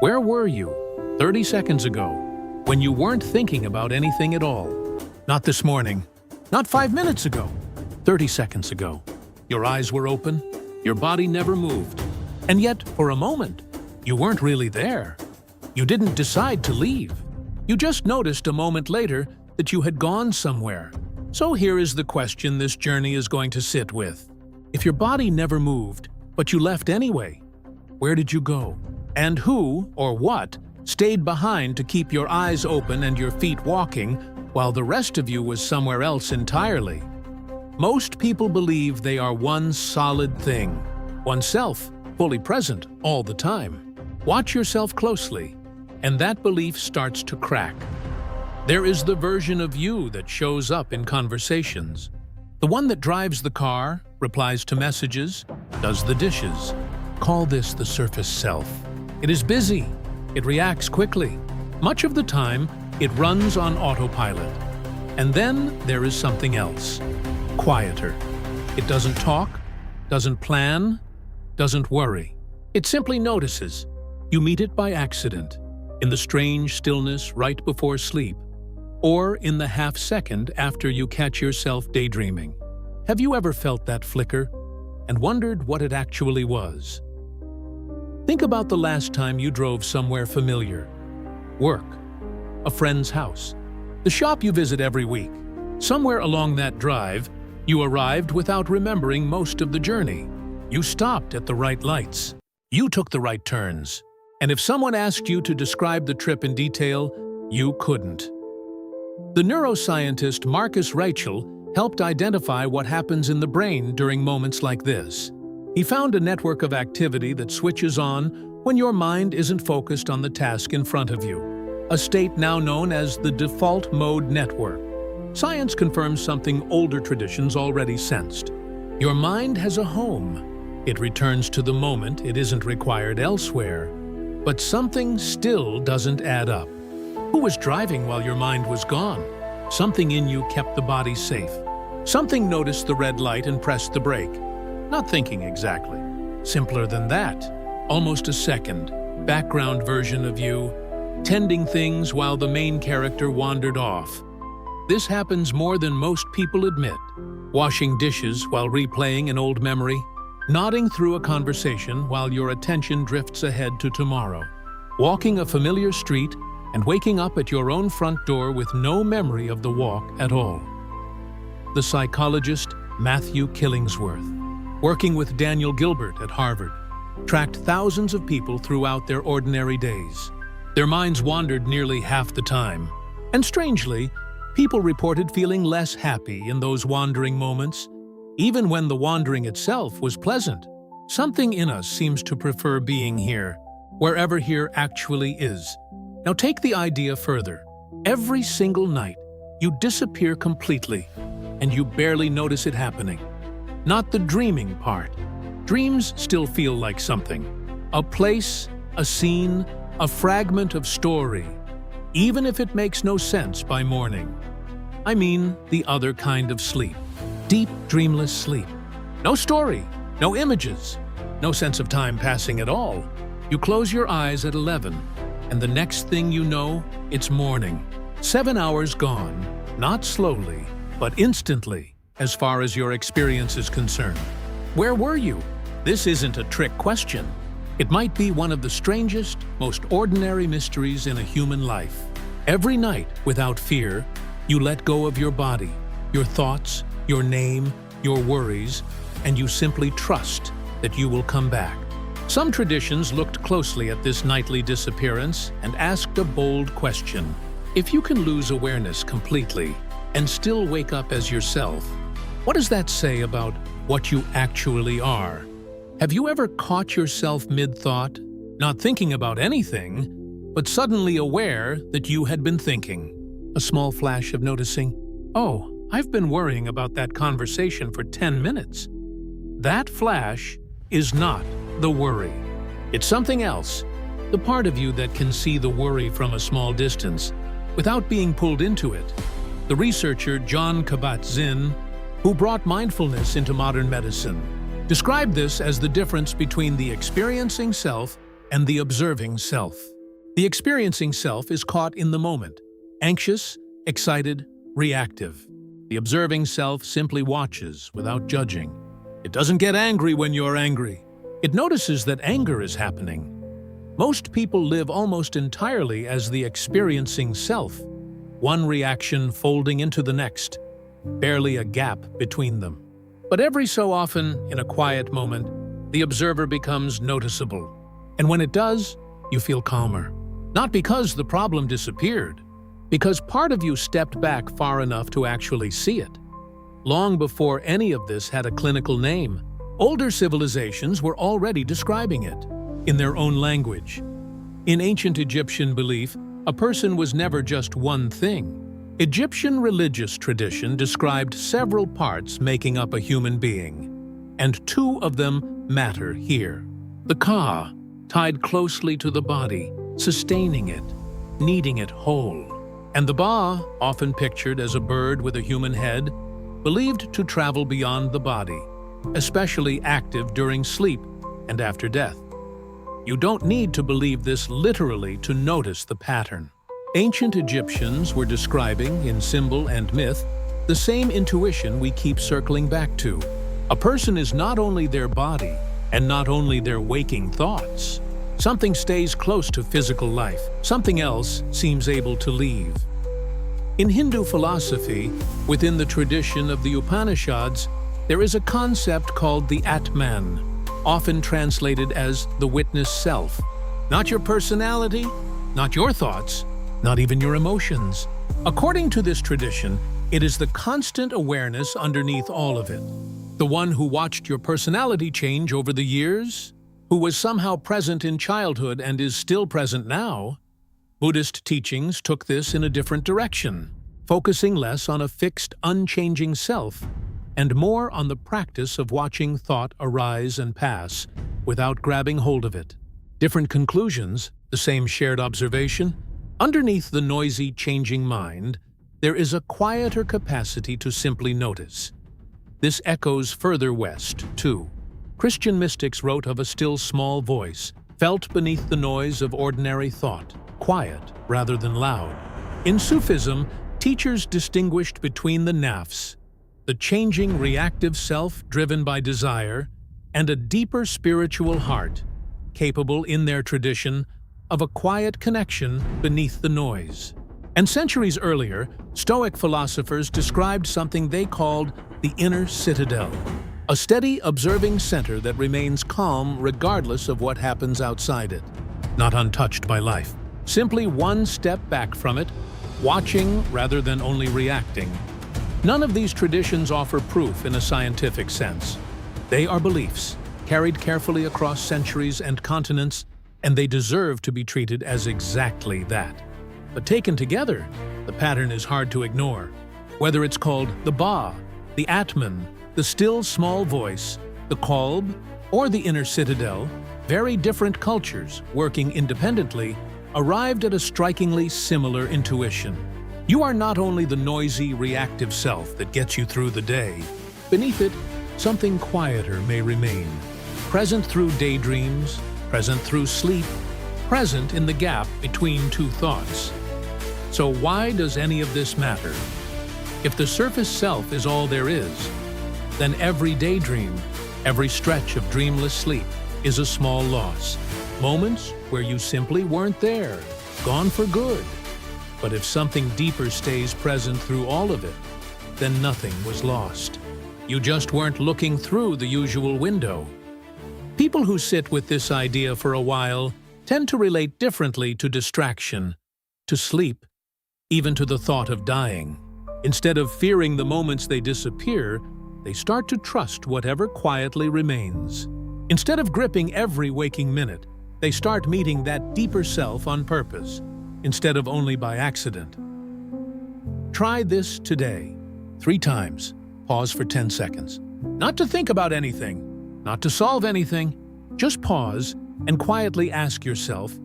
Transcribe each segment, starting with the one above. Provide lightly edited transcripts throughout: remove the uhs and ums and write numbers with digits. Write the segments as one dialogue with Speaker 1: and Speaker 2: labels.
Speaker 1: Where were you 30 seconds ago when you weren't thinking about anything at all? Not this morning, not 5 minutes ago, 30 seconds ago. Your eyes were open, your body never moved, and yet, for a moment, you weren't really there. You didn't decide to leave. You just noticed a moment later that you had gone somewhere. So here is the question this journey is going to sit with. If your body never moved, but you left anyway, where did you go? And who, or what, stayed behind to keep your eyes open and your feet walking while the rest of you was somewhere else entirely? Most people believe they are one solid thing, oneself, fully present all the time. Watch yourself closely, and that belief starts to crack. There is the version of you that shows up in conversations. The one that drives the car, replies to messages, does the dishes. Call this the surface self. It is busy. It reacts quickly. Much of the time, it runs on autopilot. And then there is something else, quieter. It doesn't talk, doesn't plan, doesn't worry. It simply notices. You meet it by accident, in the strange stillness right before sleep, or in the half-second after you catch yourself daydreaming. Have you ever felt that flicker and wondered what it actually was? Think about the last time you drove somewhere familiar. Work, a friend's house, the shop you visit every week. Somewhere along that drive, you arrived without remembering most of the journey. You stopped at the right lights. You took the right turns. And if someone asked you to describe the trip in detail, you couldn't. The neuroscientist Marcus Rachel helped identify what happens in the brain during moments like this. He found a network of activity that switches on when your mind isn't focused on the task in front of you, a state now known as the default mode network. Science confirms something older traditions already sensed. Your mind has a home. It returns to the moment it isn't required elsewhere. But something still doesn't add up. Who was driving while your mind was gone? Something in you kept the body safe. Something noticed the red light and pressed the brake. Not thinking exactly. Simpler than that. Almost a second, background version of you, tending things while the main character wandered off. This happens more than most people admit. Washing dishes while replaying an old memory, nodding through a conversation while your attention drifts ahead to tomorrow, walking a familiar street and waking up at your own front door with no memory of the walk at all. The psychologist Matthew Killingsworth, working with Daniel Gilbert at Harvard, tracked thousands of people throughout their ordinary days. Their minds wandered nearly half the time, and strangely, people reported feeling less happy in those wandering moments, even when the wandering itself was pleasant. Something in us seems to prefer being here, wherever here actually is. Now take the idea further. Every single night, you disappear completely, and you barely notice it happening. Not the dreaming part. Dreams still feel like something. A place, a scene, a fragment of story, even if it makes no sense by morning. I mean the other kind of sleep. Deep, dreamless sleep. No story, no images, no sense of time passing at all. You close your eyes at 11, and the next thing you know, it's morning. 7 hours gone, not slowly, but instantly, as far as your experience is concerned. Where were you? This isn't a trick question. It might be one of the strangest, most ordinary mysteries in a human life. Every night, without fear, you let go of your body, your thoughts, your name, your worries, and you simply trust that you will come back. Some traditions looked closely at this nightly disappearance and asked a bold question. If you can lose awareness completely and still wake up as yourself, what does that say about what you actually are? Have you ever caught yourself mid-thought, not thinking about anything, but suddenly aware that you had been thinking? A small flash of noticing, oh, I've been worrying about that conversation for 10 minutes. That flash is not the worry. It's something else, the part of you that can see the worry from a small distance without being pulled into it. The researcher Jon Kabat-Zinn, who brought mindfulness into modern medicine, described this as the difference between the experiencing self and the observing self. The experiencing self is caught in the moment, anxious, excited, reactive. The observing self simply watches without judging. It doesn't get angry when you're angry. It notices that anger is happening. Most people live almost entirely as the experiencing self, one reaction folding into the next, barely a gap between them. But every so often, in a quiet moment, the observer becomes noticeable. And when it does, you feel calmer. Not because the problem disappeared, because part of you stepped back far enough to actually see it. Long before any of this had a clinical name, older civilizations were already describing it, in their own language. In ancient Egyptian belief, a person was never just one thing. Egyptian religious tradition described several parts making up a human being, and two of them matter here. The ka, tied closely to the body, sustaining it, kneading it whole. And the ba, often pictured as a bird with a human head, believed to travel beyond the body, especially active during sleep and after death. You don't need to believe this literally to notice the pattern. Ancient Egyptians were describing, in symbol and myth, the same intuition we keep circling back to. A person is not only their body, and not only their waking thoughts. Something stays close to physical life, something else seems able to leave. In Hindu philosophy, within the tradition of the Upanishads, there is a concept called the Atman, often translated as the witness self. Not your personality, not your thoughts, not even your emotions. According to this tradition, it is the constant awareness underneath all of it. The one who watched your personality change over the years, who was somehow present in childhood and is still present now. Buddhist teachings took this in a different direction, focusing less on a fixed, unchanging self, and more on the practice of watching thought arise and pass without grabbing hold of it. Different conclusions, the same shared observation. Underneath the noisy, changing mind, there is a quieter capacity to simply notice. This echoes further west, too. Christian mystics wrote of a still small voice, felt beneath the noise of ordinary thought, quiet rather than loud. In Sufism, teachers distinguished between the nafs, the changing reactive self driven by desire, and a deeper spiritual heart, capable in their tradition of a quiet connection beneath the noise. And centuries earlier, Stoic philosophers described something they called the inner citadel, a steady, observing center that remains calm regardless of what happens outside it, not untouched by life. Simply one step back from it, watching rather than only reacting. None of these traditions offer proof in a scientific sense. They are beliefs, carried carefully across centuries and continents, and they deserve to be treated as exactly that. But taken together, the pattern is hard to ignore. Whether it's called the Ba, the Atman, the still small voice, the Qalb, or the inner citadel, very different cultures, working independently, arrived at a strikingly similar intuition. You are not only the noisy, reactive self that gets you through the day. Beneath it, something quieter may remain, present through daydreams, present through sleep, present in the gap between two thoughts. So why does any of this matter? If the surface self is all there is, then every daydream, every stretch of dreamless sleep is a small loss. Moments where you simply weren't there, gone for good. But if something deeper stays present through all of it, then nothing was lost. You just weren't looking through the usual window. People who sit with this idea for a while tend to relate differently to distraction, to sleep, even to the thought of dying. Instead of fearing the moments they disappear, they start to trust whatever quietly remains. Instead of gripping every waking minute, they start meeting that deeper self on purpose, instead of only by accident. Try this today. 3 times. Pause for 10 seconds. Not to think about anything, not to solve anything. Just pause and quietly ask yourself,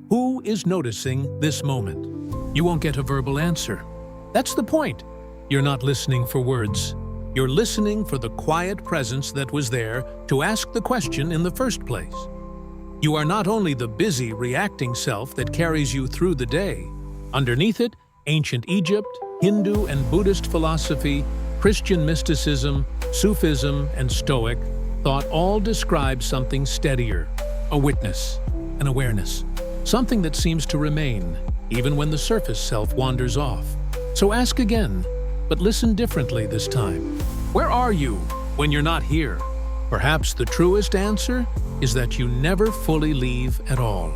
Speaker 1: who is noticing this moment? You won't get a verbal answer. That's the point. You're not listening for words. You're listening for the quiet presence that was there to ask the question in the first place. You are not only the busy, reacting self that carries you through the day. Underneath it, ancient Egypt, Hindu and Buddhist philosophy, Christian mysticism, Sufism, and Stoic thought all describe something steadier, a witness, an awareness, something that seems to remain, even when the surface self wanders off. So ask again, but listen differently this time. Where are you when you're not here? Perhaps the truest answer is that you never fully leave at all.